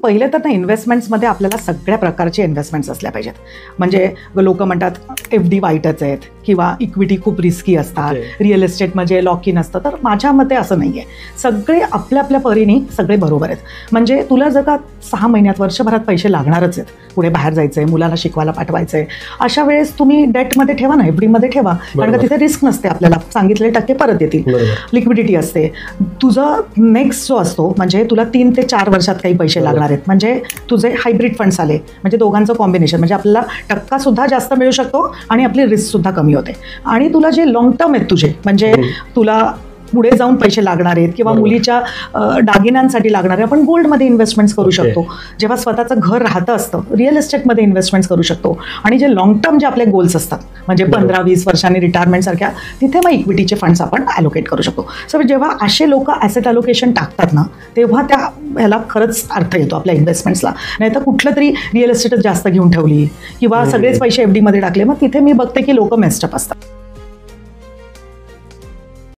पहिले तर ना इन्व्हेस्टमेंट्समध्ये आपल्याला सगळ्या प्रकारचे इन्व्हेस्टमेंट्स असल्या पाहिजेत. म्हणजे लोक म्हणतात FD वाईटच आहेत किंवा इक्विटी खूप रिस्की असतात, रिअल एस्टेटमध्ये लॉक इन असतं. तर माझ्या मते असं नाही आहे. सगळे आपल्या आपल्या परीने सगळे बरोबर आहेत. म्हणजे तुला जर का 6 महिन्यात वर्षभरात पैसे लागणारच आहेत, पुढे बाहेर जायचं आहे, मुलाला शिकवायला पाठवायचं आहे, अशा वेळेस तुम्ही डेटमध्ये ठेवा ना, FD मध्ये ठेवा. कारण का तिथे रिस्क नसते, आपल्याला सांगितलेले टक्के परत येतील, लिक्विडिटी असते. तुझं नेक्स्ट जो असतो म्हणजे तुला 3 ते 4 वर्षात काही पैसे लागणार आहेत. म्हणजे तुझे हायब्रिड फंड्स आले म्हणजे दोघांचं कॉम्बिनेशन, म्हणजे आपल्याला टक्का सुद्धा जास्त मिळू शकतो आणि आपली रिस्क सुद्धा कमी होते. आणि तुला जे लॉंग टर्म आहेत तुझे, म्हणजे तुला पुढे जाऊन पैसे लागणार आहेत किंवा मुलीच्या दागिन्यांसाठी लागणारे, आपण गोल्डमध्ये इन्व्हेस्टमेंट्स करू शकतो. जेव्हा स्वतःचं घर राहतं असतं, रिअल एस्टेटमध्ये इन्व्हेस्टमेंट्स करू शकतो. आणि जे लॉंग टर्म जे आपले गोल्स असतात म्हणजे 15-20 वर्षांनी रिटायरमेंट सारख्या, तिथे मग इक्विटीचे फंड्स आपण ॲलोकेट करू शकतो. सो जेव्हा असे लोक ॲसेट ॲलोकेशन टाकतात ना, तेव्हा त्या ह्याला खरंच अर्थ येतो आपल्या इन्व्हेस्टमेंट्सला. नाही तर कुठलं तरी रिअल एस्टेटच जास्त घेऊन ठेवली किंवा सगळेच पैसे FD मध्ये टाकले, मग तिथे मी बघते की लोक मेस्टअप असतात.